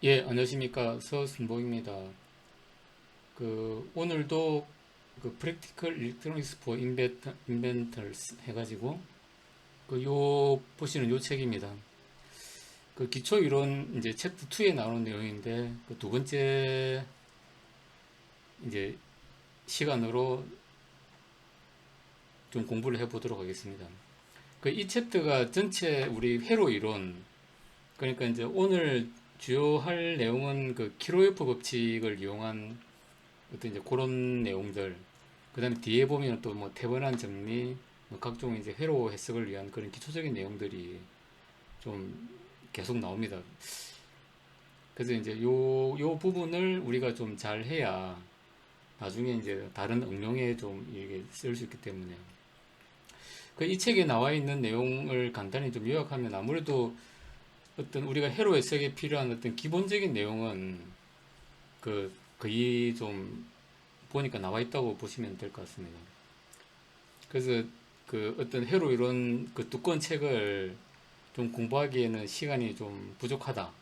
예, 안녕하십니까. 서순복입니다. 오늘도 Practical Electronics for Inventors 해가지고, 보시는 요 책입니다. 기초 이론, 이제 챕터 2에 나오는 내용인데, 두 번째, 이제, 시간으로 좀 공부를 해보도록 하겠습니다. 이 챕터가 전체 우리 회로 이론, 그러니까 이제 오늘 주요 할 내용은 키로에프 법칙을 이용한 어떤 이제 그런 내용들, 그 다음에 뒤에 보면 또 뭐 태번한 정리, 뭐 각종 이제 회로 해석을 위한 그런 기초적인 내용들이 좀 계속 나옵니다. 그래서 이제 요 부분을 우리가 좀 잘 해야 나중에 이제 다른 응용에 좀 이게 쓸 수 있기 때문에. 이 책에 나와 있는 내용을 간단히 좀 요약하면 아무래도 어떤 우리가 회로 해석에 필요한 어떤 기본적인 내용은 거의 좀 보니까 나와 있다고 보시면 될 것 같습니다. 그래서 어떤 회로 이론 두꺼운 책을 좀 공부하기에는 시간이 좀 부족하다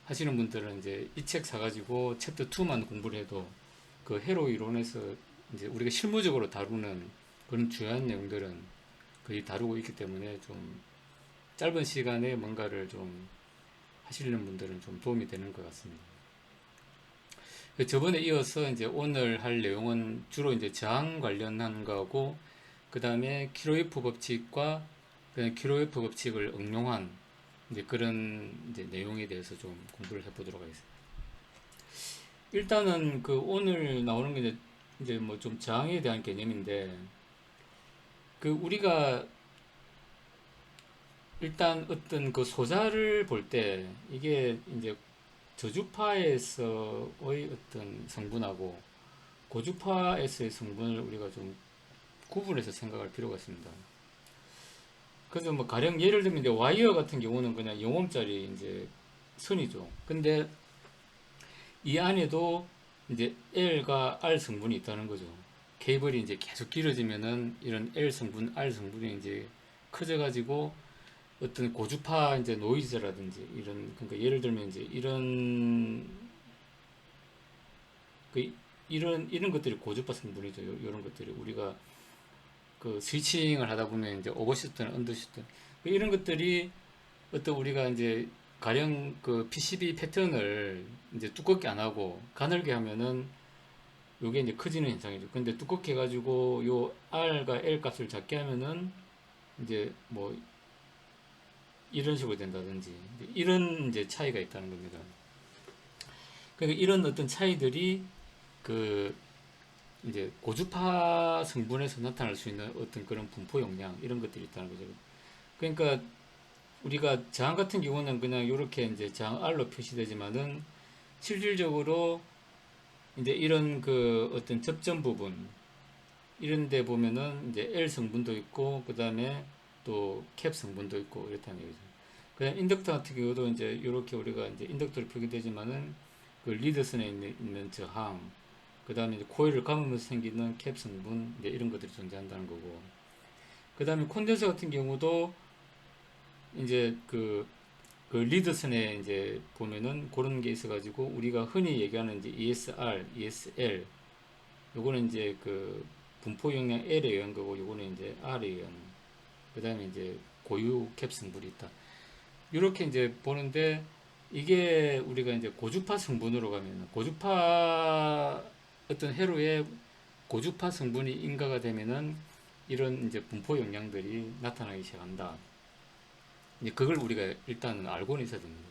하시는 분들은 이제 이 책 사가지고 챕터 2만 공부를 해도 회로 이론에서 이제 우리가 실무적으로 다루는 그런 중요한 내용들은 거의 다루고 있기 때문에 좀 짧은 시간에 뭔가를 좀 하시는 분들은 좀 도움이 되는 것 같습니다. 저번에 이어서 이제 오늘 할 내용은 주로 이제 저항 관련한 거고, 그 다음에 킬로이프 법칙과 그 킬로이프 법칙을 응용한 이제 그런 이제 내용에 대해서 좀 공부를 해보도록 하겠습니다. 일단은 오늘 나오는 게 이제 뭐 좀 저항에 대한 개념인데, 우리가 일단 어떤 소자를 볼 때 이게 이제 저주파에서의 어떤 성분하고 고주파에서의 성분을 우리가 좀 구분해서 생각할 필요가 있습니다. 그래서 뭐 가령 예를 들면 이제 와이어 같은 경우는 그냥 0옴짜리 이제 선이죠. 근데 이 안에도 이제 L과 R 성분이 있다는 거죠. 케이블이 이제 계속 길어지면은 이런 L 성분, R 성분이 이제 커져가지고 어떤 고주파 이제 노이즈라든지 이런 그러니까 예를 들면 이제 그 이런 것들이 고주파 성분이죠. 이런 것들이 우리가 스위칭을 하다 보면 이제 오버슈트나 언더슈트 이런 것들이 어떤 우리가 이제 가령 PCB 패턴을 이제 두껍게 안 하고 가늘게 하면은 요게 이제 커지는 현상이죠. 근데 두껍게 해가지고 요 R과 L 값을 작게 하면은 이제 뭐 이런 식으로 된다든지 이런 이제 차이가 있다는 겁니다. 그러니까 이런 어떤 차이들이 그 이제 고주파 성분에서 나타날 수 있는 어떤 그런 분포 용량 이런 것들이 있다는 거죠. 그러니까 우리가 저항 같은 경우는 그냥 이렇게 이제 저항 R로 표시되지만은 실질적으로 이제 이런 어떤 접점 부분 이런 데 보면은 이제 L 성분도 있고 그 다음에 또 캡 성분도 있고 이렇다는 얘기죠. 그다음 인덕터 같은 경우도 이제 이렇게 우리가 이제 인덕터를 표기되지만은 리더선에 있는 저항 그 다음에 코일을 감으면서 생기는 캡 성분 이제 이런 것들이 존재한다는 거고 그 다음에 콘덴서 같은 경우도 이제 리더선에 이제 보면은 그런 게 있어가지고 우리가 흔히 얘기하는 이제 ESR, ESL 요거는 이제 분포 용량 L에 의한 거고 요거는 이제 R에 의한 그 다음에 이제 고유 캡 성분이 있다. 이렇게 이제 보는데 이게 우리가 이제 고주파 성분으로 가면 고주파 어떤 회로에 고주파 성분이 인가가 되면은 이런 이제 분포 영향들이 나타나기 시작한다. 이제 그걸 우리가 일단 알고는 있어야 됩니다.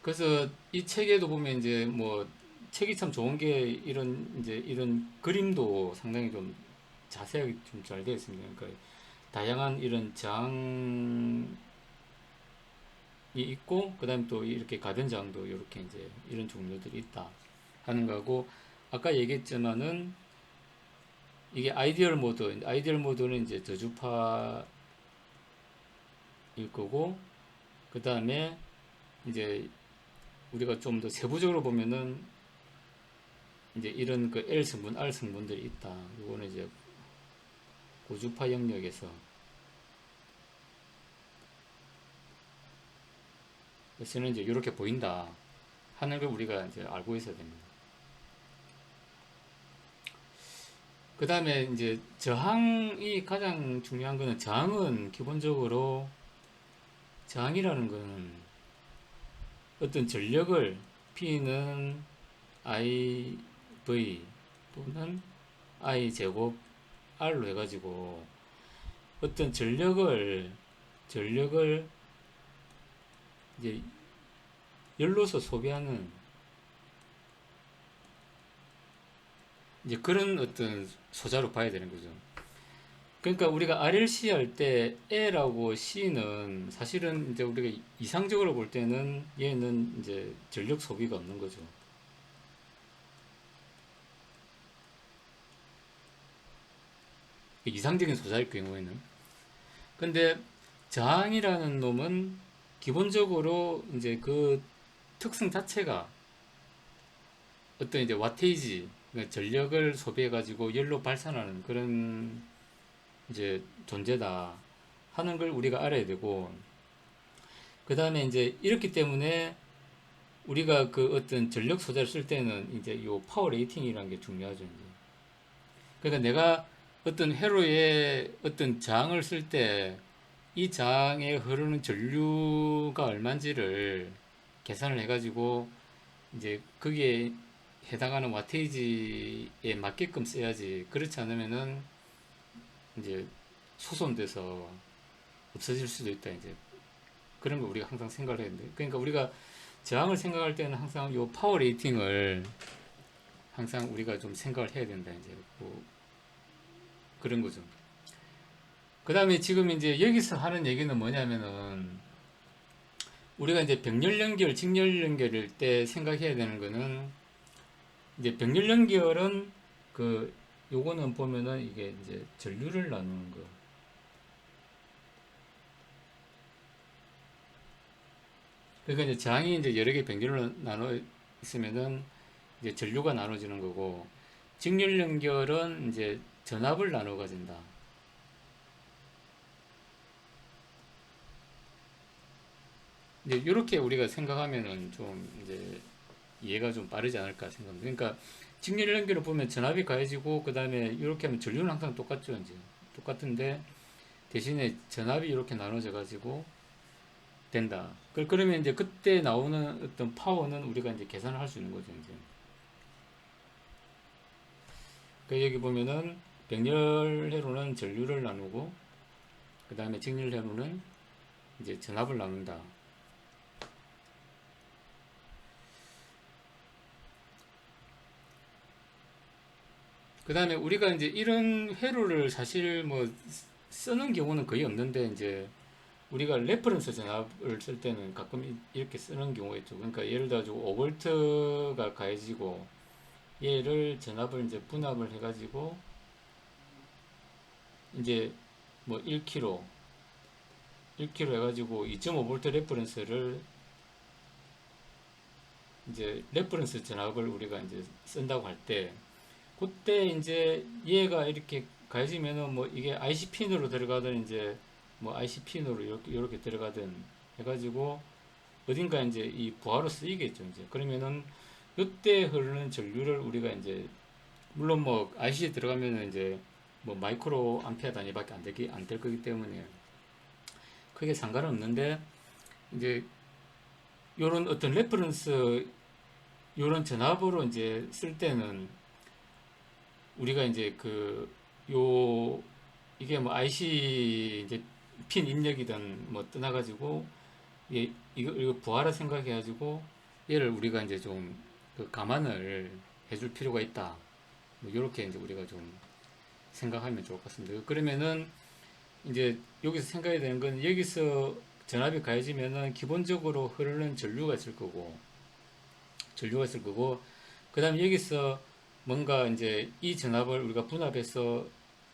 그래서 이 책에도 보면 이제 뭐 책이 참 좋은 게 이런 이제 이런 그림도 상당히 좀 자세하게 좀 잘 되어 있습니다. 그러니까 다양한 이런 장이 있고 그다음에 또 이렇게 가변 장도 이렇게 이제 이런 종류들이 있다 하는 거고 아까 얘기했지만은 이게 아이디얼 모드는 이제 저주파일 거고 그 다음에 이제 우리가 좀 더 세부적으로 보면은 이제 이런 L 성분, R 성분들이 있다. 이거는 이제 고주파 영역에서 S는 이제 이렇게 보인다 하는 걸 우리가 이제 알고 있어야 됩니다. 그 다음에 이제 저항이 가장 중요한 거는, 저항은 기본적으로, 저항이라는 거는 어떤 전력을 P는 IV 또는 I 제곱 R로 해가지고 어떤 전력을 이제 열로서 소비하는 이제 그런 어떤 소자로 봐야 되는 거죠. 그러니까 우리가 RLC 할 때 L하고 C는 사실은 이제 우리가 이상적으로 볼 때는 얘는 이제 전력 소비가 없는 거죠. 이상적인 소자일 경우에는. 근데 저항이라는 놈은 기본적으로 이제 그 특성 자체가 어떤 이제 와테이지, 그러니까 전력을 소비해 가지고 열로 발산하는 그런 이제 존재다 하는 걸 우리가 알아야 되고, 그 다음에 이제 이렇기 때문에 우리가 그 어떤 전력 소재를 쓸 때는 이제 요 파워 레이팅이라는 게 중요하죠. 이제. 그러니까 내가 어떤 회로에 어떤 저항을 쓸 때 이 저항에 흐르는 전류가 얼마인지를 계산을 해가지고 이제 거기에 해당하는 와테이지에 맞게끔 써야지. 그렇지 않으면은 이제 소손돼서 없어질 수도 있다. 이제 그런 거 우리가 항상 생각을 해야 되는데, 그러니까 우리가 저항을 생각할 때는 항상 요 파워 레이팅을 항상 우리가 좀 생각을 해야 된다. 이제 뭐 그런 거죠. 그 다음에 지금 이제 여기서 하는 얘기는 뭐냐면은, 우리가 이제 병렬 연결, 직렬 연결일 때 생각해야 되는 거는, 이제 병렬 연결은 그 요거는 보면은 이게 이제 전류를 나누는 거. 그러니까 이제 저항이 이제 여러 개 병렬로 나눠 있으면은 이제 전류가 나눠지는 거고, 직렬 연결은 이제 전압을 나눠 가진다. 이제 이렇게 우리가 생각하면은 좀 이제 이해가 좀 빠르지 않을까 생각합니다. 그러니까 직렬 연결을 보면 전압이 가해지고, 그 다음에 이렇게 하면 전류는 항상 똑같죠. 이제 똑같은데 대신에 전압이 이렇게 나눠져 가지고 된다. 그러면 이제 그때 나오는 어떤 파워는 우리가 이제 계산을 할 수 있는 거죠. 이제 그 여기 보면은 병렬회로는 전류를 나누고, 그 다음에 직렬회로는 이제 전압을 나눈다. 그 다음에 우리가 이제 이런 회로를 사실 뭐 쓰는 경우는 거의 없는데, 이제 우리가 레퍼런스 전압을 쓸 때는 가끔 이렇게 쓰는 경우가 있죠. 그러니까 예를 들어 5V가 가해지고 얘를 전압을 이제 분압을 해가지고 이제 뭐 1kg 해가지고 2.5V 레퍼런스를 이제 레퍼런스 전압을 우리가 이제 쓴다고 할 때, 그때 이제 얘가 이렇게 가해지면은 뭐 이게 IC핀으로 들어가든 이제 뭐 IC핀으로 이렇게 들어가든 해가지고 어딘가 이제 이 부하로 쓰이겠죠. 이제 그러면은 이때 흐르는 전류를 우리가 이제, 물론 뭐 IC에 들어가면은 이제 뭐 마이크로 암페어 단위밖에 안 될 거기 때문에 크게 상관없는데, 이제 요런 어떤 레퍼런스, 요런 전압으로 이제 쓸 때는 우리가 이제 그 요 이게 뭐 IC 이제 핀 입력이든 뭐 떠나가지고 이거 부하라 생각해가지고 얘를 우리가 이제 좀그 감안을 해줄 필요가 있다. 뭐 이렇게 이제 우리가 좀 생각하면 좋을 것 같습니다. 그러면은 이제 여기서 생각해야 되는 건, 여기서 전압이 가해지면은 기본적으로 흐르는 전류가 있을 거고, 그 다음에 여기서 뭔가 이제 이 전압을 우리가 분압해서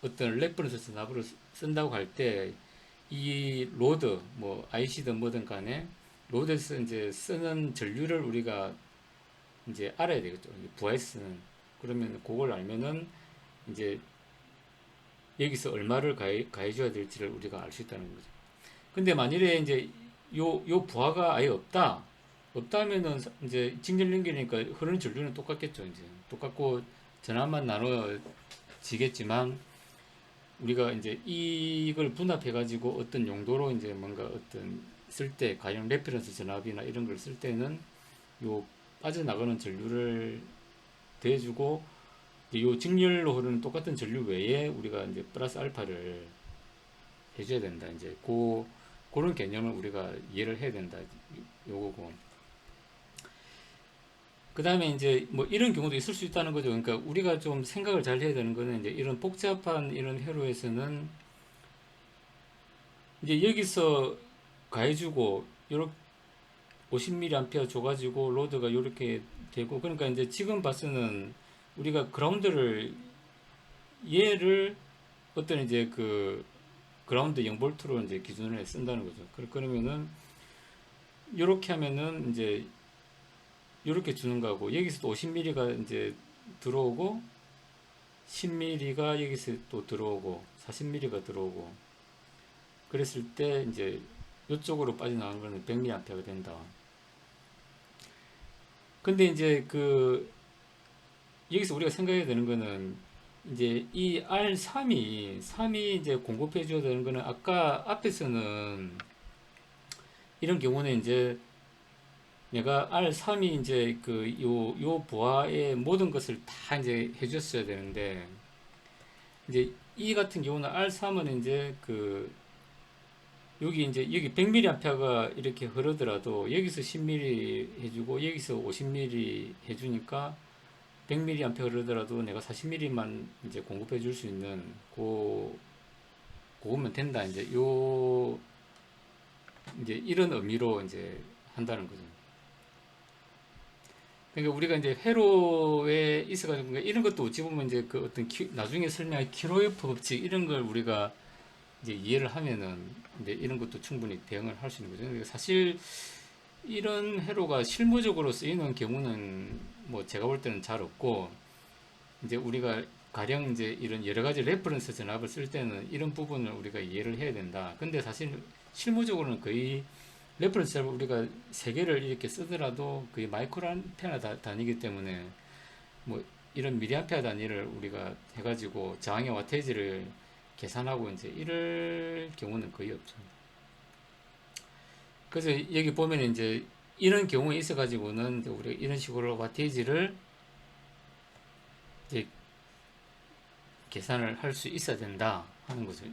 어떤 레퍼런스 전압으로 쓴다고 할 때, 이 로드, 뭐 IC든 뭐든 간에 로드에서 이제 쓰는 전류를 우리가 이제 알아야 되겠죠. 부하에서는. 그러면 그걸 알면은 이제 여기서 얼마를 가해줘야 될지를 우리가 알 수 있다는 거죠. 근데 만일에 이제 요 부하가 아예 없다면은 이제 직렬 연결이니까 흐르는 전류는 똑같겠죠. 이제 똑같고 전압만 나눠지겠지만 우리가 이제 이걸 분합해 가지고 어떤 용도로 이제 뭔가 어떤 쓸 때 가령 레퍼런스 전압이나 이런 걸 쓸 때는 요 빠져나가는 전류를 대주고 요 직렬로 흐르는 똑같은 전류 외에 우리가 이제 플러스 알파를 해줘야 된다. 이제 그런 개념을 우리가 이해를 해야 된다. 요거고. 그 다음에 이제 뭐 이런 경우도 있을 수 있다는 거죠. 그러니까 우리가 좀 생각을 잘 해야 되는 거는 이제 이런 복잡한 이런 회로에서는 이제 여기서 가해주고 요렇게 50mA 줘가지고 로드가 이렇게 되고 그러니까 이제 지금 봐서는 우리가 그라운드를 얘를 어떤 이제 그 그라운드 0볼트로 이제 기준을 해 쓴다는 거죠. 그러면은 이렇게 하면은 이제 이렇게 주는 거고 여기서 또 50mm가 이제 들어오고 10mm가 여기서 또 들어오고 40mm가 들어오고 그랬을 때 이제 이쪽으로 빠져나가는 거는 100mA가 된다. 근데 이제 그 여기서 우리가 생각해야 되는 거는 이제 이 R3이 이제 공급해 줘야 되는 거는 아까 앞에서는 이런 경우는 이제 내가 R3이 이제 그 요 부하의 모든 것을 다 이제 해줬어야 되는데 이제 이 같은 경우는 R3은 이제 그 여기 이제 여기 100mA가 이렇게 흐르더라도 여기서 10mm 해주고 여기서 50mm 해주니까 100mA 흐르더라도 내가 40mm만 이제 공급해 줄 수 있는 그거면 된다. 이제 이런 의미로 이제 한다는 거죠. 그러니까 우리가 이제 회로에 있어가지고 그러니까 이런 것도 어찌 보면 이제 그 어떤 나중에 설명할 키로에프 법칙 이런 걸 우리가 이제 이해를 하면은 이제 이런 것도 충분히 대응을 할 수 있는 거죠. 그러니까 사실 이런 회로가 실무적으로 쓰이는 경우는 뭐 제가 볼 때는 잘 없고 이제 우리가 가령 이제 이런 여러 가지 레퍼런스 전압을 쓸 때는 이런 부분을 우리가 이해를 해야 된다. 근데 사실 실무적으로는 거의 레퍼런스 전압을 우리가 세 개를 이렇게 쓰더라도 거의 마이크로암페어 단위이기 때문에 뭐 이런 미리암페어 단위를 우리가 해가지고 저항의 와테이지를 계산하고 이제 이럴 경우는 거의 없죠. 그래서 여기 보면 이제 이런 경우에 있어가지고는 우리가 이런 식으로 와테이지를 이제 계산을 할 수 있어야 된다 하는 거죠.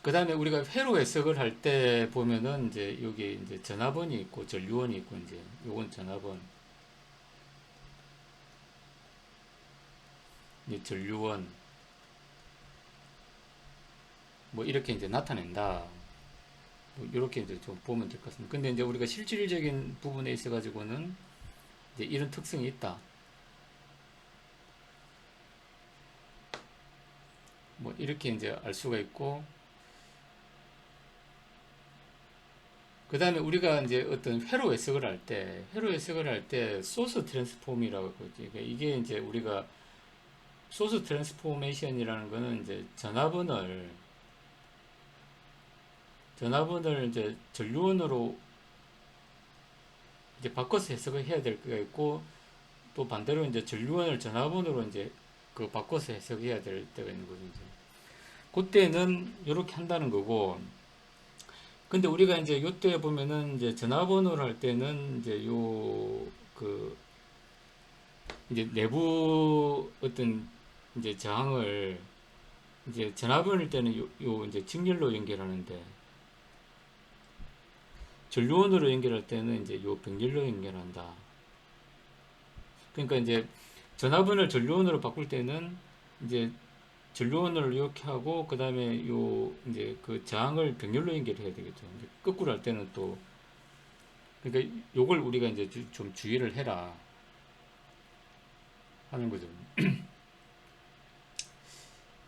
그 다음에 우리가 회로 해석을 할 때 보면은 이제 여기 이제 전압원이 있고 전류원이 있고 이제 요건 전압원, 이제 전류원 뭐 이렇게 이제 나타낸다. 뭐 이렇게 이제 좀 보면 될 것 같습니다. 근데 이제 우리가 실질적인 부분에 있어 가지고는 이제 이런 특성이 있다. 뭐 이렇게 이제 알 수가 있고 그 다음에 우리가 이제 어떤 회로 해석을 할 때 소스 트랜스폼이라고 하거든요. 그러니까 이게 이제 우리가 소스 트랜스포메이션이라는 거는 이제 전압원을 이제 전류원으로 이제 바꿔서 해석을 해야 될 때가 있고 또 반대로 이제 전류원을 전압원으로 이제 그 바꿔서 해석해야 될 때가 있는 거죠. 이제. 그때는 이렇게 한다는 거고 근데 우리가 이제 요때 보면은 이제 전화번호를 할 때는 이제 그 이제 내부 어떤 이제 저항을 이제 전화번호일 때는 요 이제 직렬로 연결하는데 전류원으로 연결할 때는 이제 요 병렬로 연결한다. 그러니까 이제 전화번호를 전류원으로 바꿀 때는 이제 전류원을 이렇게 하고 그 다음에 요 이제 그 저항을 병렬로 연결해야 되겠죠. 이제 거꾸로 할 때는 또 그러니까 요걸 우리가 이제 좀 주의를 해라 하는 거죠.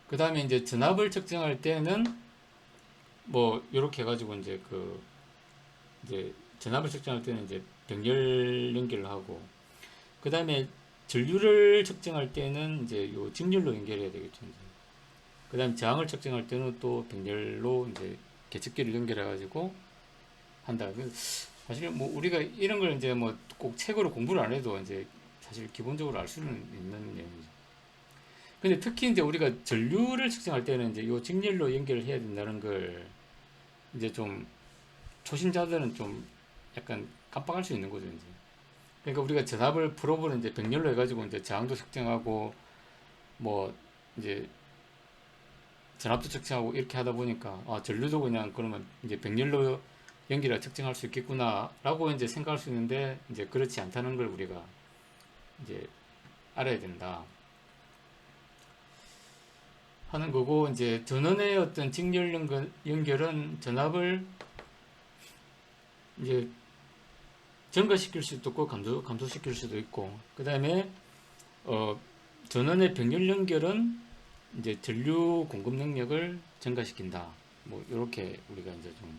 그 다음에 이제 전압을 측정할 때는 뭐 이렇게 해가지고 이제 그 이제 전압을 측정할 때는 이제 병렬 연결을 하고 그 다음에 전류를 측정할 때는 이제 요 직렬로 연결해야 되겠죠. 이제. 그 다음에 저항을 측정할 때는 또 병렬로 이제 계측기를 연결해 가지고 한다. 사실 뭐 우리가 이런 걸 이제 뭐 꼭 책으로 공부를 안 해도 이제 사실 기본적으로 알 수는 있는 내용이죠. 근데 특히 이제 우리가 전류를 측정할 때는 이제 요 직렬로 연결을 해야 된다는 걸 이제 좀 초심자들은 좀 약간 깜빡할 수 있는 거죠, 이제. 그러니까 우리가 전압을 프로브를 이제 병렬로 해가지고 이제 저항도 측정하고 뭐 이제 전압도 측정하고 이렇게 하다 보니까 아, 전류도 그냥 그러면 이제 병렬로 연기라 측정할 수 있겠구나라고 이제 생각할 수 있는데 이제 그렇지 않다는 걸 우리가 이제 알아야 된다 하는 거고, 이제 전원의 어떤 직렬 연결은 전압을 이제 증가시킬 수도 있고 감소시킬 수도 있고, 그 다음에 어, 전원의 병렬 연결은 이제 전류 공급 능력을 증가시킨다. 뭐 이렇게 우리가 이제 좀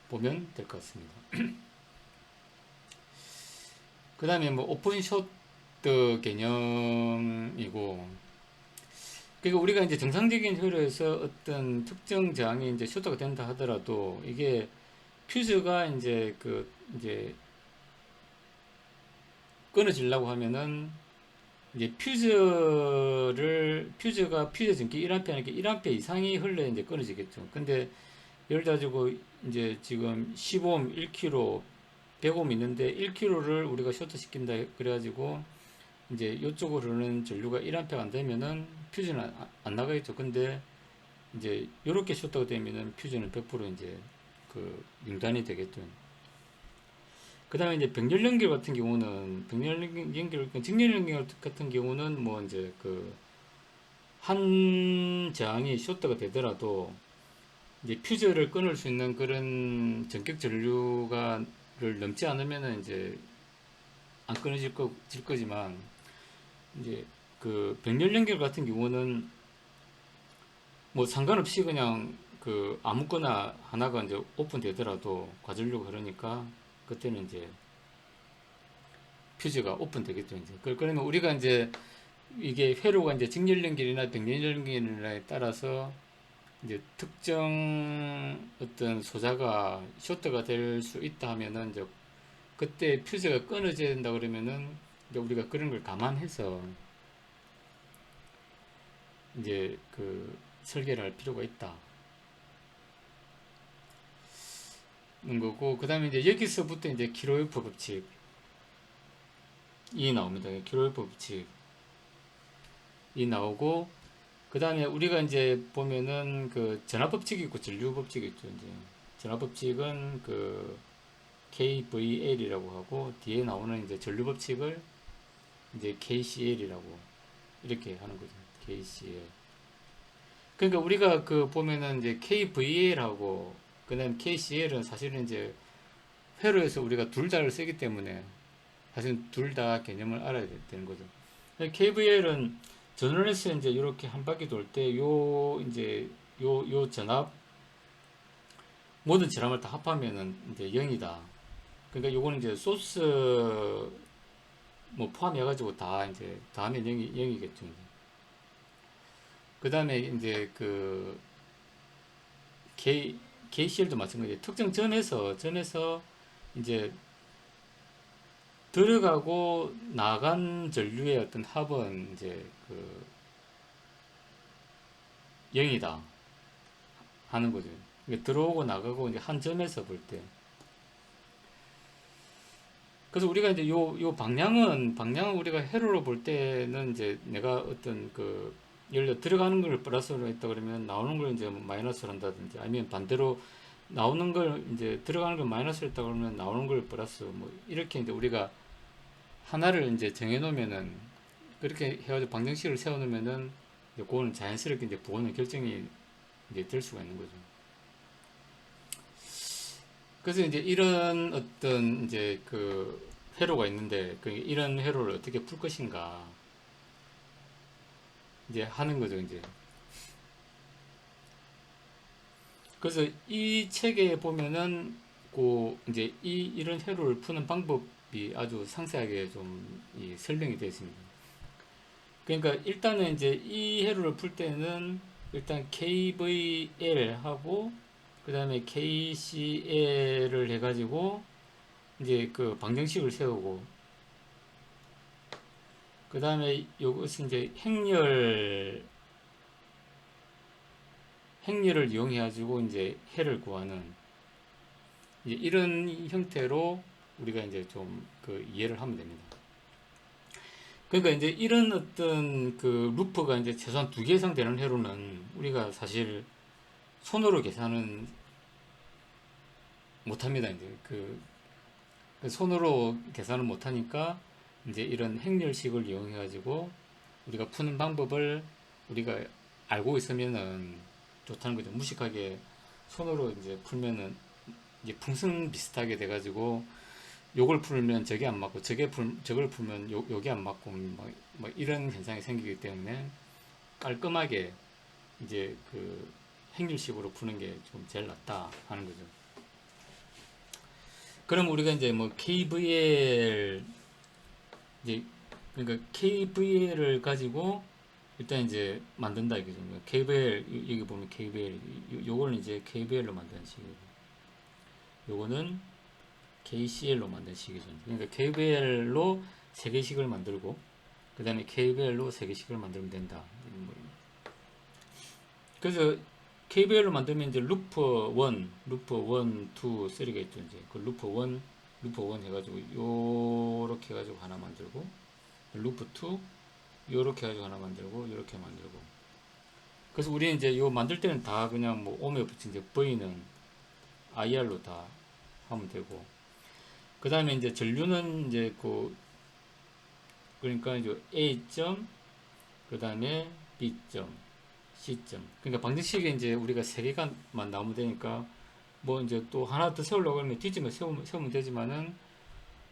보면 될 것 같습니다. 그 다음에 뭐 오픈 쇼트 개념이고, 그러니까 우리가 이제 정상적인 회로에서 어떤 특정 저항이 이제 쇼트가 된다 하더라도 이게 퓨즈가 이제 끊어지려고 하면은 이제 퓨즈가 퓨즈 전기 1A니까 1A 이상이 흘러야 이제 끊어지겠죠. 근데 예를 들어가지고 이제 지금 15옴 1kg 100옴 있는데 1kg를 우리가 쇼트 시킨다 그래가지고 이제 이쪽으로 흐르는 전류가 1A가 안 되면은 퓨즈는 안 나가겠죠. 근데 이제 이렇게 쇼트가 되면은 퓨즈는 100% 이제 그 융단이 되겠죠. 그 다음에 이제 병렬 연결 같은 경우는 직렬 연결 같은 경우는 뭐 이제 그 한 저항이 쇼트가 되더라도 이제 퓨즈를 끊을 수 있는 그런 전격 전류가를 넘지 않으면은 이제 안 끊어질 거지만, 이제 그 병렬 연결 같은 경우는 뭐 상관없이 그냥 그 아무거나 하나가 이제 오픈되더라도 과전류가 흐르니까 그때는 이제 퓨즈가 오픈되겠죠. 이제 그러면 우리가 이제 이게 회로가 이제 직렬 연결이나 병렬 연결에 따라서 이제 특정 어떤 소자가 쇼트가 될 수 있다 하면은 이제 그때 퓨즈가 끊어져야 된다 그러면은 이제 우리가 그런 걸 감안해서 이제 그 설계를 할 필요가 있다는 거고, 그 다음에 이제 여기서부터 이제 킬로웨프 법칙이 나옵니다. 킬로웨프 법칙이 나오고, 그 다음에 우리가 이제 보면은 그 전압 법칙이 있고 전류 법칙이 있죠. 이제 전압 법칙은 그 KVL이라고 하고, 뒤에 나오는 이제 전류 법칙을 이제 KCL이라고 이렇게 하는 거죠. KCL. 그러니까 우리가 그 보면은 이제 KVL하고 그다음 KCL은 사실은 이제 회로에서 우리가 둘 다를 쓰기 때문에 사실 둘 다 개념을 알아야 되는 거죠. KVL은 전원에서 이제 이렇게 한 바퀴 돌 때 요 이제 요 전압 모든 전압을 다 합하면은 이제 0이다. 그러니까 요거는 이제 소스 뭐 포함해가지고 다 이제 다음에 0이겠죠. 그 다음에 이제 그 KCL도 마찬가지예요. 특정 점에서 이제 들어가고 나간 전류의 어떤 합은 이제 그 0이다 하는 거죠. 그러니까 들어오고 나가고 이제 한 점에서 볼 때. 그래서 우리가 이제 요 방향은 우리가 회로로 볼 때는 이제 내가 어떤 그 예를 들어 들어가는 걸 플러스로 했다 그러면 나오는 걸 이제 마이너스로 한다든지, 아니면 반대로 나오는 걸 이제 들어가는 걸 마이너스로 했다 그러면 나오는 걸 플러스, 뭐 이렇게 이제 우리가 하나를 이제 정해 놓으면은, 그렇게 해가지고 방정식을 세워 놓으면은 이제 그거는 자연스럽게 이제 부호는 결정이 이제 될 수가 있는 거죠. 그래서 이제 이런 어떤 이제 그 회로가 있는데 그 이런 회로를 어떻게 풀 것인가 이제 하는 거죠, 이제. 그래서 이 책에 보면은 그 이제 이런 회로를 푸는 방법이 아주 상세하게 좀 설명이 되어 있습니다. 그러니까 일단은 이제 이 회로를 풀 때는 일단 KVL 하고 그 다음에 KCL을 해가지고 이제 그 방정식을 세우고 그 다음에 요것은 이제 행렬을 이용해 가지고 이제 해를 구하는 이제 이런 형태로 우리가 이제 좀 그 이해를 하면 됩니다. 그러니까 이제 이런 어떤 그 루프가 이제 최소한 2개 이상 되는 회로는 우리가 사실 손으로 계산은 못합니다. 이제 그 손으로 계산을 못하니까 이제 이런 행렬식을 이용해 가지고 우리가 푸는 방법을 우리가 알고 있으면은 좋다는 거죠. 무식하게 손으로 이제 풀면은 이제 풍선 비슷하게 돼가지고 요걸 풀면 저게 안 맞고 저걸 풀면 요게 안 맞고 뭐 이런 현상이 생기기 때문에 깔끔하게 이제 그 행률식으로 푸는 게 좀 제일 낫다 하는 거죠. 그럼 우리가 이제 뭐 KVL 이제 그러니까 KVL을 가지고 일단 이제 만든다 이거죠. KVL 여기 보면 KVL 요거는 이제 KVL로 만드는 식이고 요거는 KCL로 만든 식이죠. 그러니까 KVL로 3개씩을 만들고 그 다음에 KVL로 3개씩을 만들면 된다. 그래서 KVL로 만들면 이제 루프 1, 루프 1, 2, 3가 있죠. 이제 그 루프 1, 루프 1 해가지고 요렇게 해가지고 하나 만들고 루프 2 요렇게 해가지고 하나 만들고 요렇게 만들고 그래서 우리는 이제 요 만들 때는 다 그냥 뭐 오메 붙인 이제 V는 IR로 다 하면 되고 그 다음에 이제 전류는 이제 그러니까 이제 A점, 그 다음에 B점, C점. 그러니까 방정식에 이제 우리가 3개가만 나오면 되니까 뭐 이제 또 하나 더 세우려고 하면 뒤집어 세우면 되지만은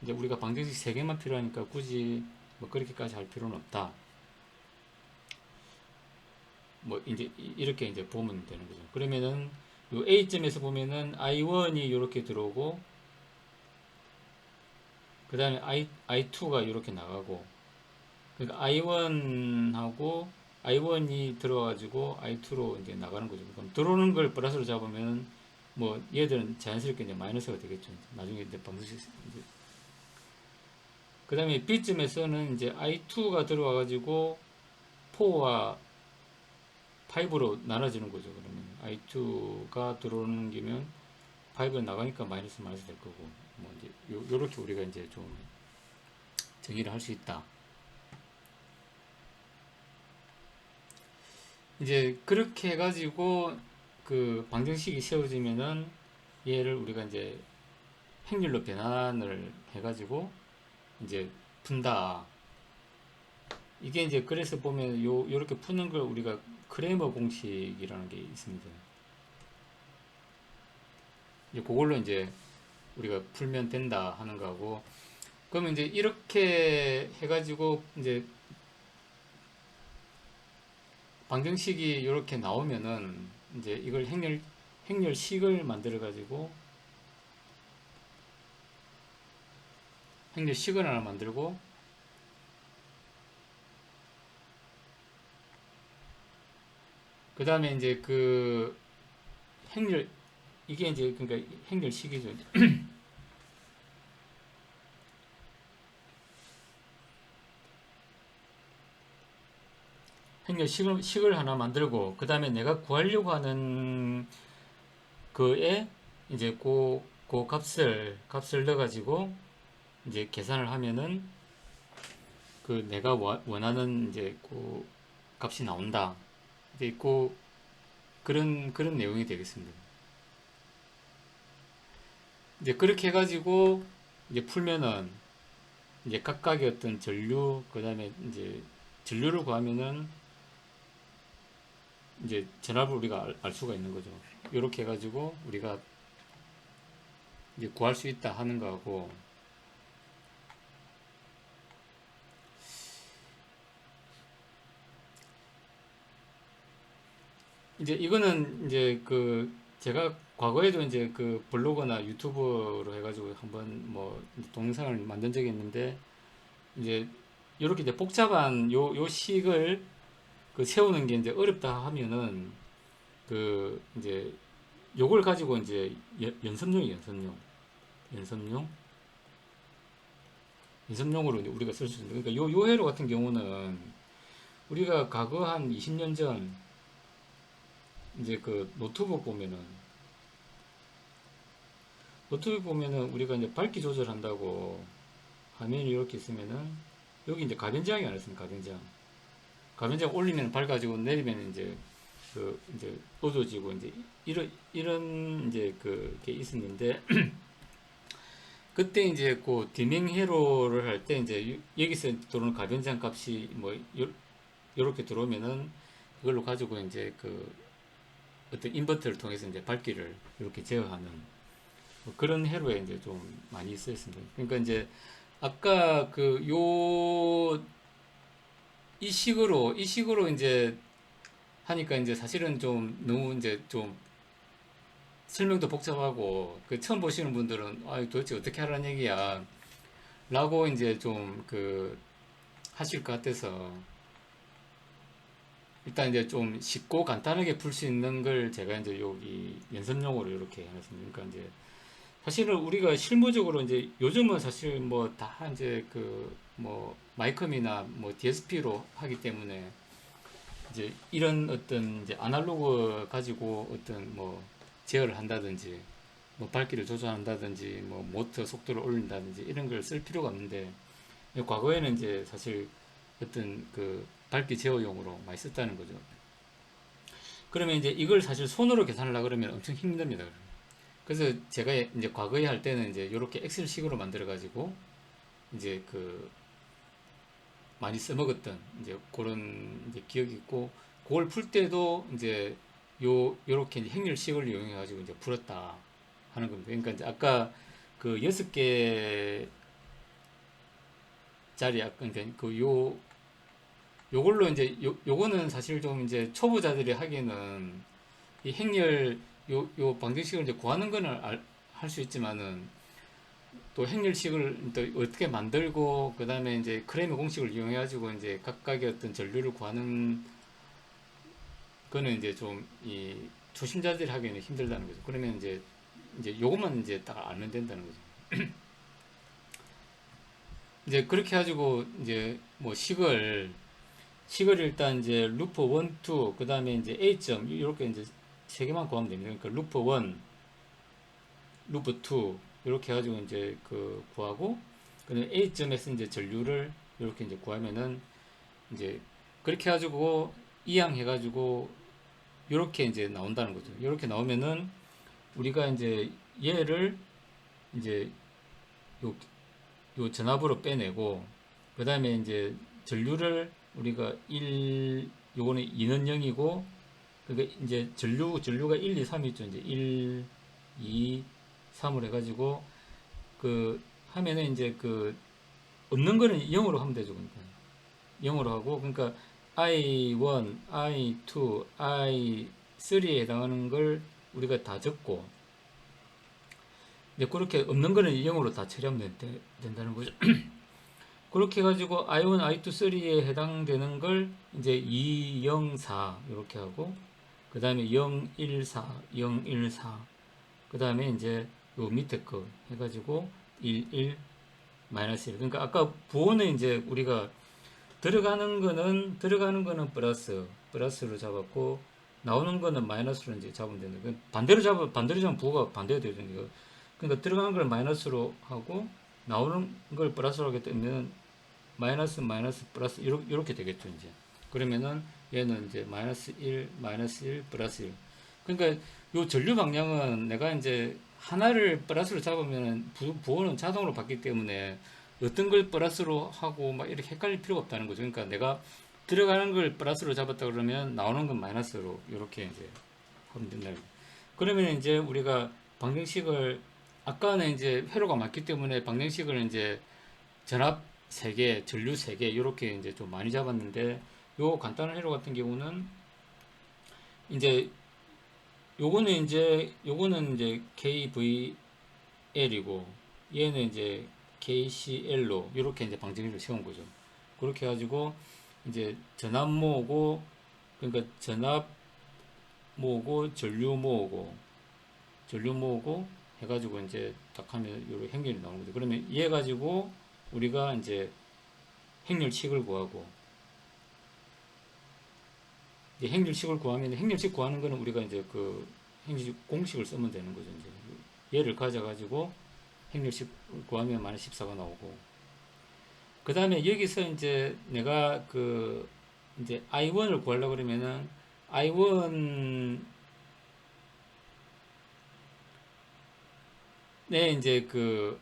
이제 우리가 방정식 3개만 필요하니까 굳이 뭐 그렇게까지 할 필요는 없다. 뭐 이제 이렇게 이제 보면 되는 거죠. 그러면은 요 A점에서 보면은 I1이 이렇게 들어오고 그 다음에 I2가 이렇게 나가고 그러니까 I1하고 I1이 들어와가지고 I2로 이제 나가는 거죠. 그럼 들어오는 걸 플러스로 잡으면 뭐 얘들은 자연스럽게 이제 마이너스가 되겠죠. 나중에 이제 방정식 이제 그 다음에 B점에서는 이제 I2가 들어와가지고 4와 5로 나눠지는 거죠. 그러면 I2가 들어오는 게면 5가 나가니까 마이너스 될 거고 뭐 이제 요렇게 우리가 이제 좀 정의를 할 수 있다. 이제 그렇게 해가지고 그 방정식이 세워지면은 얘를 우리가 이제 행렬로 변환을 해가지고 이제 푼다. 이게 이제 그래서 보면 요렇게 푸는 걸 우리가 크레머 공식이라는 게 있습니다. 이제 그걸로 이제 우리가 풀면 된다 하는 거고 그러면 이제 이렇게 해가지고 이제 방정식이 이렇게 나오면은 이제 이걸 행렬식을 만들어 가지고 행렬식을 하나 만들고 그 다음에 이제 그 행렬 이게 이제 그러니까 행렬식이죠. 행렬식을 하나 만들고 그 다음에 내가 구하려고 하는 그에 이제 그 값을 넣어가지고 이제 계산을 하면은 그 내가 원하는 이제 그 값이 나온다. 이제 그런 내용이 되겠습니다. 이제 그렇게 해가지고 이제 풀면은 이제 각각의 어떤 전류 그 다음에 이제 전류를 구하면은 이제 전압을 우리가 알 수가 있는 거죠. 이렇게 해가지고 우리가 이제 구할 수 있다 하는 거하고 이제 이거는 이제 그 제가 과거에도 이제 그 블로그나 유튜브로 해가지고 한번 뭐 동영상을 만든 적이 있는데 이제 요렇게 이제 복잡한 요 식을 그 세우는 게 이제 어렵다 하면은 그 이제 요걸 가지고 이제 연습용이 연습용 연습용으로 이제 우리가 쓸 수 있는. 그러니까 요 회로 같은 경우는 우리가 과거 한 20년 전 이제 그 노트북 보면은 우리가 이제 밝기 조절한다고 화면이 이렇게 있으면은 여기 이제 가변장이 안 했습니까? 가변장 올리면 밝아지고 내리면 이제 그 이제 어두워지고 이제 이런 이제 그게 있었는데 그때 이제 그 디밍 회로를 할 때 이제 여기서 들어오는 가변장 값이 뭐 요렇게 들어오면은 그걸로 가지고 이제 그 어떤 인버터를 통해서 이제 밝기를 이렇게 제어하는 뭐 그런 회로에 이제 좀 많이 쓰였습니다. 그러니까 이제 아까 이 식으로 이제 하니까 이제 사실은 좀 너무 이제 좀 설명도 복잡하고 그 처음 보시는 분들은 아 도대체 어떻게 하라는 얘기야 라고 이제 좀 그 하실 것 같아서 일단 이제 좀 쉽고 간단하게 풀 수 있는 걸 제가 이제 여기 연습용으로 이렇게 해놨습니다. 그러니까 이제 사실은 우리가 실무적으로 이제 요즘은 사실 뭐 다 이제 그 뭐 마이컴이나 뭐 DSP로 하기 때문에 이제 이런 어떤 이제 아날로그 가지고 어떤 뭐 제어를 한다든지 뭐 밝기를 조절한다든지 뭐 모터 속도를 올린다든지 이런 걸 쓸 필요가 없는데 과거에는 이제 사실 어떤 그 밝기 제어용으로 많이 썼다는 거죠. 그러면 이제 이걸 사실 손으로 계산하려고 그러면 엄청 힘듭니다. 그래서 제가 이제 과거에 할 때는 이제 이렇게 엑셀식으로 만들어 가지고 이제 그 많이 써먹었던 이제 그런 이제 기억이 있고 그걸 풀 때도 이제 요렇게 이제 행렬식을 이용해 가지고 이제 풀었다 하는 겁니다. 그러니까 이제 아까 그 6개 짜리 아까 이제 요걸로 이제 요거는 사실 좀 이제 초보자들이 하기에는 이 행렬 요 방정식을 이제 구하는 거는 할 수 있지만은 또 행렬식을 또 어떻게 만들고 그 다음에 이제 크레메 공식을 이용해 가지고 이제 각각의 어떤 전류를 구하는 거는 이제 좀 이 초심자들이 하기에는 힘들다는 거죠. 그러면 이제 요것만 이제 딱 알면 된다는 거죠. 이제 그렇게 해가지고 이제 뭐 식을 일단 이제 루프 1, 2, 그 다음에 이제 A점 이렇게 이제 세 개만 구하면 됩니다. 그러니까 루프 1, 루프 2 이렇게 해가지고 이제 그 구하고 그다음에 A점에서 이제 전류를 이렇게 이제 구하면은 이제 그렇게 해가지고 이항해가지고 이렇게 이제 나온다는 거죠. 이렇게 나오면은 우리가 이제 얘를 이제 요, 요 전압으로 빼내고 그 다음에 이제 전류를 우리가 요거는 2는 0이고 그러니까 이제 전류가 1, 2, 3이 있죠. 이제 1, 2, 3을 해가지고 그 하면은 이제 그 없는 거는 0으로 하면 되죠. 그러니까 0으로 하고 그러니까 I1, I2, I3에 해당하는 걸 우리가 다 적고 이제 그렇게 없는 거는 0으로 다 처리하면 된다는 거죠. 그렇게 해가지고 I1, I2, 3에 해당되는 걸 이제 2, 0, 4 이렇게 하고 그 다음에 0, 1, 4, 0, 1, 4 그 다음에 이제 요 밑에 거 해가지고 1, 1, 마이너스 1 그러니까 아까 부호는 이제 우리가 들어가는 거는 플러스로 잡았고 나오는 거는 마이너스로 이제 잡으면 되는 거예요. 반대로 잡으면 부호가 반대가 되죠. 그러니까 들어가는 걸 마이너스로 하고 나오는 걸 플러스로 하기 때문에 마이너스 마이너스 플러스 이렇게 되겠죠. 이제 그러면은 얘는 이제 마이너스 1 플러스 1 그러니까 요 전류 방향은 내가 이제 하나를 플러스로 잡으면 부호는 자동으로 바뀌기 때문에 어떤 걸 플러스로 하고 막 이렇게 헷갈릴 필요가 없다는 거죠. 그러니까 내가 들어가는 걸 플러스로 잡았다 그러면 나오는 건 마이너스로 이렇게 이제 하면 된다. 그러면 이제 우리가 방정식을 아까는 이제 회로가 많기 때문에 방정식을 이제 전압 3개, 전류 3개 이렇게 이제 좀 많이 잡았는데 요 간단한 회로 같은 경우는 이제 요거는 이제 KVL이고 얘는 이제 KCL로 이렇게 이제 방정식을 세운 거죠. 그렇게 해가지고 이제 전압 모으고, 그러니까 전압 모으고 전류 모으고 해가지고 이제 딱 하면 요런 행렬이 나오는 거죠. 그러면 얘 가지고 우리가 이제 행렬식을 구하고, 이제 행렬식을 구하면, 행렬식 구하는 거는 우리가 이제 그 행렬식 공식을 쓰면 되는 거죠. 이제 얘를 가져가지고 행렬식 구하면 마이너스 14가 나오고, 그 다음에 여기서 이제 내가 그 이제 I1을 구하려고 그러면은 I1에 이제 그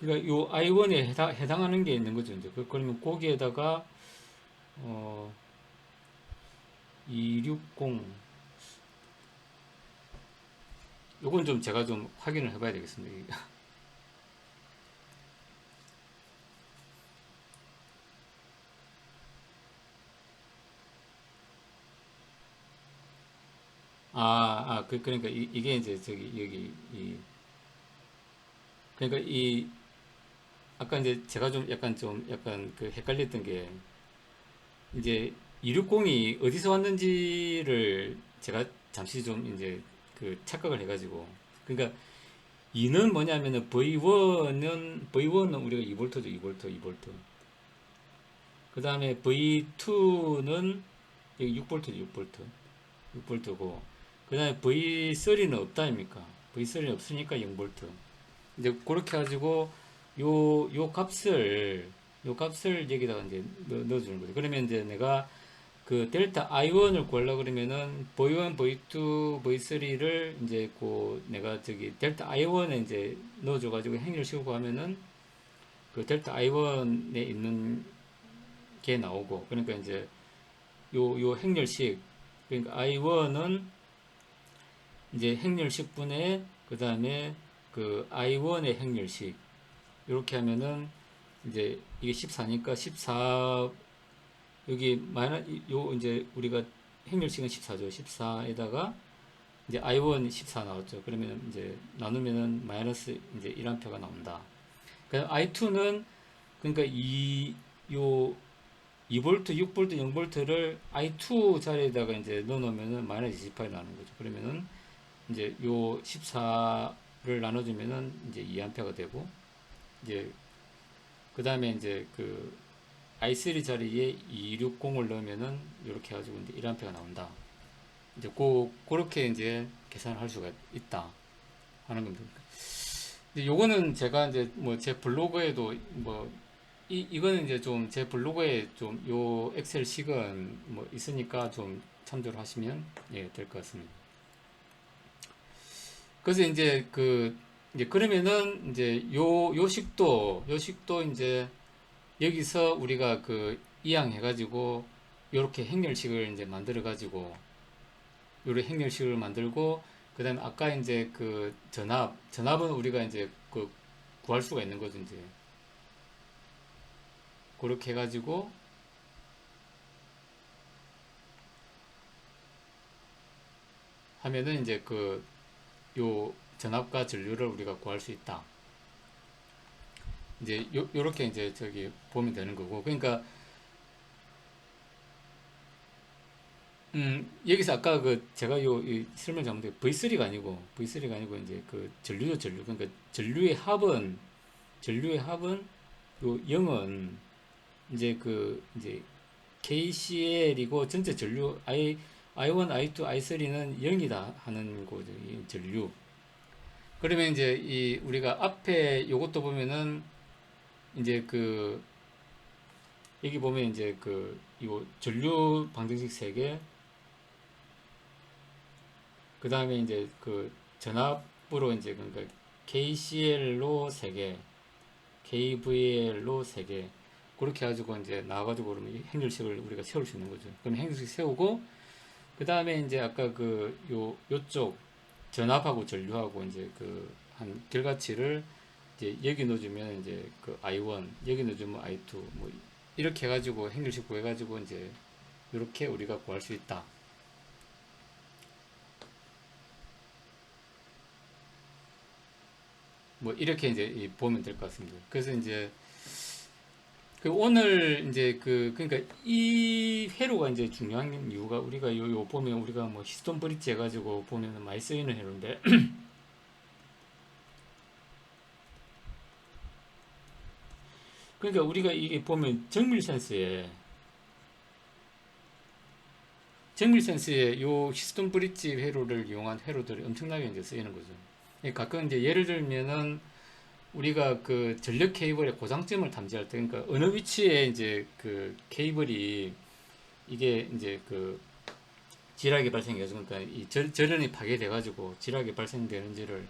그러니까 요 I1에 해당하는 게 있는 거죠. 이제 그러면 거기에다가 어 260, 요건 좀 제가 좀 확인을 해봐야 되겠습니다. 그러니까 이게 이제 저기 여기 그러니까 아까 이제 제가 좀 약간 그 헷갈렸던 게, 이제 260이 어디서 왔는지를 제가 잠시 좀 이제 그 착각을 해가지고, 그러니까 2는 뭐냐면은 V1은 우리가 2V죠. 2V, 2V. 그 다음에 V2는 여기 6V죠. 6V. 6V고, 그 다음에 V3는 없다 아닙니까? V3는 없으니까 0V. 이제 그렇게 해가지고 요 값을 여기다가 이제 넣어주는 거죠. 그러면 이제 내가 그 델타 I1을 구하려고 그러면은 V1, V2, V3를 이제 그 내가 저기 델타 I1에 이제 넣어줘가지고 행렬식을 구하면은 그 델타 I1에 있는 게 나오고, 그러니까 이제 요 행렬식, 그러니까 I1은 이제 행렬식분의 그 다음에 그 I1의 행렬식, 이렇게 하면은 이제 이게 14니까 14, 여기 요 이제 우리가 행렬식은 14죠. 14에다가 이제 I1 14 나왔죠. 그러면 이제 나누면은 마이너스 이제 1A가 나온다. 그 I2는 그러니까 요 2V, 6V, 0V를 I2 자리에다가 이제 넣어 놓으면은 마이너스 28이 나오는 거죠. 그러면은 이제 요 14를 나눠주면은 이제 2A가 되고, 이제 그 다음에 이제 그 I3 자리에 260을 넣으면은 이렇게 해가지고 이제 1A가 나온다. 이제 그렇게 이제 계산을 할 수가 있다 하는 겁니다. 근데 요거는 제가 이제 뭐 제 블로그에도 뭐 이거는 이제 좀 제 블로그에 좀 요 엑셀 식은 뭐 있으니까 좀 참조를 하시면 예, 될 것 같습니다. 그래서 이제 이제 그러면은 이제 요 식도 이제 여기서 우리가 그 이항해가지고 요렇게 행렬식을 이제 만들어가지고 요런 행렬식을 만들고, 그 다음에 아까 이제 그 전압은 우리가 이제 그 구할 수가 있는 거죠. 이제 그렇게 해가지고 하면은 이제 요 전압과 전류를 우리가 구할 수 있다. 이제 요렇게 이제 저기 보면 되는 거고. 그러니까 여기서 아까 그 제가 이 설명 잘못해 V3가 아니고 이제 그 전류죠. 그러니까 전류의 합은 요 0은 이제 이제 KCl이고, 전체 전류 I1, I2, I3는 0이다 하는 거죠. 이 전류. 그러면 이제 우리가 앞에 요것도 보면은 이제 여기 보면 이제 요 전류 방정식 3개, 그 다음에 이제 전압으로 이제 그러니까 KCl로 3개, KVL로 3개, 그렇게 해가지고 이제 나와가지고 그러면 행렬식을 우리가 세울 수 있는 거죠. 그럼 행렬식 세우고, 그 다음에 이제 아까 요쪽 전압하고 전류하고 이제 그 한 결과치를 이제 여기 넣어주면 이제 그 I1, 여기 넣어주면 I2, 뭐 이렇게 해가지고 행렬식 구해가지고 이제 이렇게 우리가 구할 수 있다. 뭐 이렇게 이제 보면 될 것 같습니다. 그래서 이제 그 오늘 이제 그러니까 이 회로가 이제 중요한 이유가 우리가 요 보면 우리가 뭐 히스톤 브릿지 해가지고 보면 많이 쓰이는 회로인데 그러니까 우리가 이게 보면 정밀 센스에 요 히스톤 브릿지 회로를 이용한 회로들이 엄청나게 이제 쓰이는 거죠. 가끔 이제 예를 들면은 우리가 그 전력 케이블의 고장점을 탐지할 때, 그러니까 어느 위치에 이제 그 케이블이 이게 이제 그 지락이 발생해가지고, 그러니까 이 절연이 파괴돼가지고 지락이 발생되는지를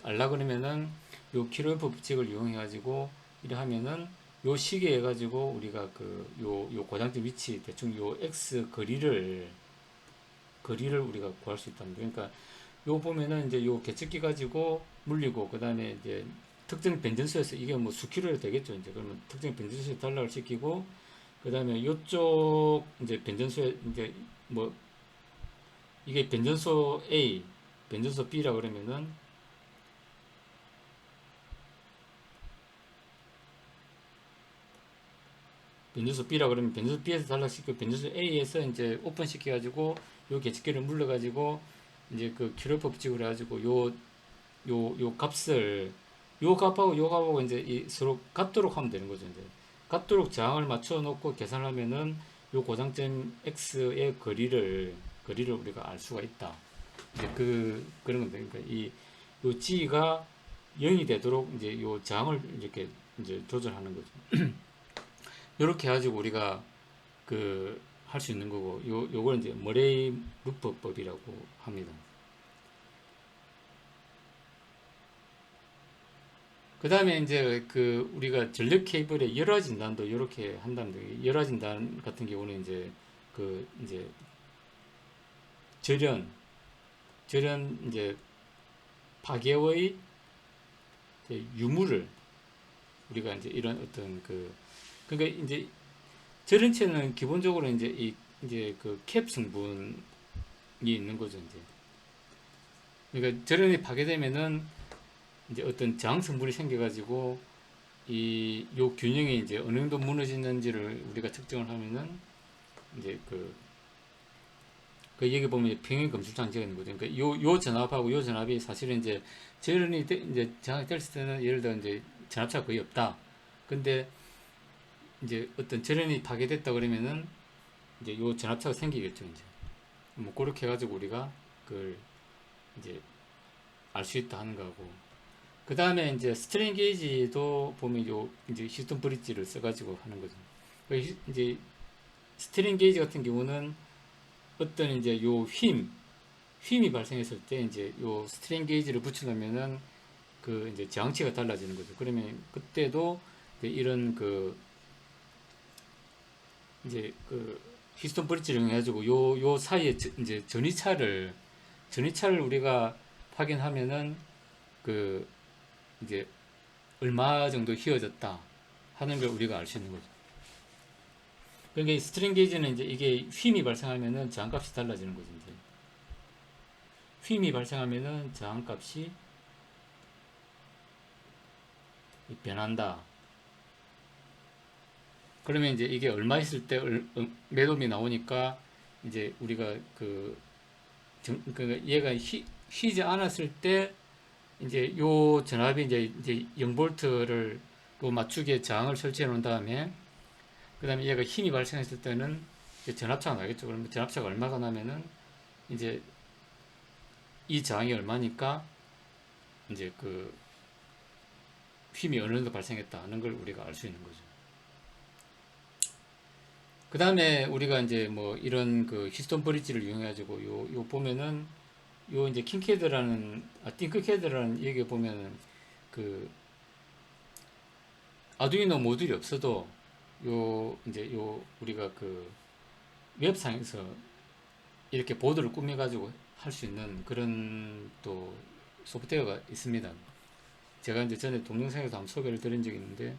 알라 그러면은 요 킬로앰프 법칙을 이용해가지고 이래 하면은 요 시계 해가지고 우리가 그 요 고장점 위치 대충 요 x 거리를 우리가 구할 수 있답니다. 그러니까 요 보면은 이제 요 계측기 가지고 물리고 그 다음에 이제 특정 변전소에서 이게 뭐 수킬로에 되겠죠. 이제 그러면 특정 변전소에 단락을 시키고 그 다음에 요쪽 이제 변전소에 이제 뭐 이게 변전소 A, 변전소 B라 그러면은 변전소 B라 그러면 변전소 B에서 단락시키고 변전소 A에서 이제 오픈시켜 가지고 요 계측기를 물려 가지고 이제 그 킬로 법칙으로 해가지고 요 값을 요 값하고 요 값하고 이제 이 서로 같도록 하면 되는 거죠. 이제 같도록 저항을 맞춰 놓고 계산을 하면은 요 고장점 x의 거리를 우리가 알 수가 있다. 이제 그런 건데, 그러니까 요 g가 0이 되도록 이제 요 저항을 이렇게 이제 조절하는 거죠. 요렇게 해가지고 우리가 그 할 수 있는 거고, 요걸 이제 머레이 루프법이라고 합니다. 그 다음에 이제 그 우리가 전력 케이블의 열화 진단도 이렇게 한답니다. 열화 진단 같은 경우는 이제 그 이제 절연 이제 파괴의 이제 유무를 우리가 이제 이런 어떤 그러니까 이제 절연체는 기본적으로 이제 이제 그 캡 성분이 있는 거죠. 이제 그러니까 절연이 파괴되면은 이제 어떤 저항 성분이 생겨가지고 요 균형이 이제 어느 정도 무너지는지를 우리가 측정을 하면은 이제 여기 보면 평행 검출 장치가 있는 거죠. 그러니까 요 전압하고 요 전압이 사실은 이제 절연이 이제 저항이 됐을 때는 예를 들어 이제 전압차가 거의 없다. 근데 이제 어떤 절연이 파괴됐다 그러면은 이제 요 전압차가 생기겠죠. 이제 뭐 그렇게 해가지고 우리가 그걸 이제 알 수 있다 하는 거고. 그 다음에 이제 스트레인 게이지도 보면 요 이제 히스톤 브릿지를 써가지고 하는 거죠. 이제 스트레인 게이지 같은 경우는 어떤 이제 요 힘이 발생했을 때 이제 요 스트레인 게이지를 붙여놓으면은 그 이제 저항치가 달라지는 거죠. 그러면 그때도 이런 이제 히스톤 브릿지를 이용해가지고 요 사이에 이제 전이차를 우리가 확인하면은 그 이제 얼마 정도 휘어졌다 하는 걸 우리가 알 수 있는 거죠. 그러니까 이 스트링 게이지는 이제 이게 휨이 발생하면은 저항값이 달라지는 거죠. 이제 휨이 발생하면은 저항값이 변한다. 그러면 이제 이게 얼마 있을 때 몇 옴이 나오니까 이제 우리가 얘가 휘지 않았을 때 이제 요 전압이 이제 0볼트를 그 맞추기에 저항을 설치해 놓은 다음에 그 다음에 얘가 힘이 발생했을 때는 전압차가 나겠죠. 그러면 전압차가 얼마가 나면은 이제 이 저항이 얼마니까 이제 힘이 어느 정도 발생했다 하는 걸 우리가 알 수 있는 거죠. 그 다음에 우리가 이제 뭐 이런 히스톤 브릿지를 이용해 가지고 요 보면은 요 이제 팅크캐드라는 얘기 보면은 그 아두이노 모듈이 없어도 이제 우리가 웹상에서 이렇게 보드를 꾸며 가지고 할 수 있는 그런 또 소프트웨어가 있습니다. 제가 이제 전에 동영상에서 한번 소개를 드린 적이 있는데,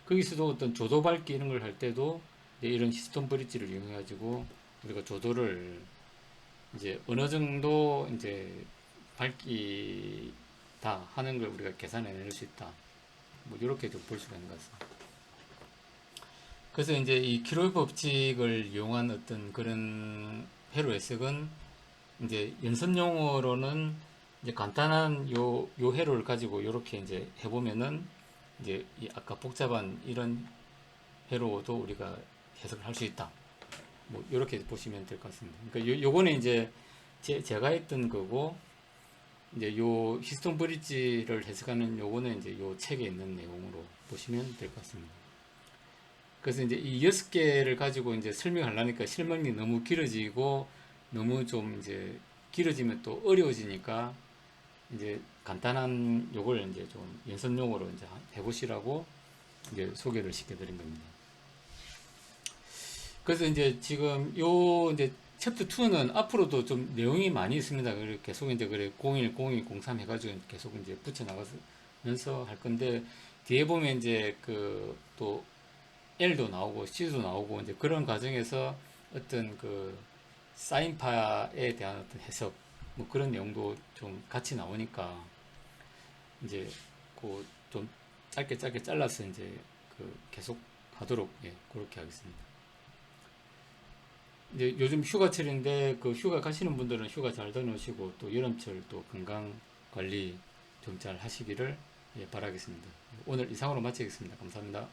거기서도 어떤 조도 밟기 이런 걸 할 때도 이제 이런 히스톤 브릿지를 이용해 가지고 우리가 조도를 이제 어느 정도 이제 밟기다 하는 걸 우리가 계산해낼 수 있다. 뭐 이렇게 좀 볼 수가 있는 것 같습니다. 그래서 이제 이 킬로의 법칙을 이용한 어떤 그런 회로 해석은 이제 연습 용어로는 이제 간단한 요 회로를 가지고 이렇게 이제 해보면은 이제 이 아까 복잡한 이런 회로도 우리가 해석을 할 수 있다. 뭐 이렇게 보시면 될 것 같습니다. 그러니까 요거는 이제 제가 했던 거고, 이제 요 히스톤 브릿지를 해석하는 요거는 이제 요 책에 있는 내용으로 보시면 될 것 같습니다. 그래서 이제 이 6개를 가지고 이제 설명하려니까 설명이 너무 길어지고, 너무 좀 이제 길어지면 또 어려워지니까 이제 간단한 요걸 이제 좀 연습용어로 이제 해보시라고 이제 소개를 시켜드린 겁니다. 그래서 이제 지금 요 이제 챕터 2는 앞으로도 좀 내용이 많이 있습니다. 그래 계속 이제 그래 01, 02, 03 해가지고 계속 이제 붙여 나가면서 할 건데, 뒤에 보면 이제 그 또 L도 나오고 C도 나오고 이제 그런 과정에서 어떤 그 사인파에 대한 어떤 해석 뭐 그런 내용도 좀 같이 나오니까 이제 그 좀 짧게 짧게 잘라서 이제 그 계속 하도록 그렇게 하겠습니다. 이제 요즘 휴가철인데 그 휴가 가시는 분들은 휴가 잘 다녀오시고 또 여름철 또 건강 관리 좀 잘 하시기를 바라겠습니다. 오늘 이상으로 마치겠습니다. 감사합니다.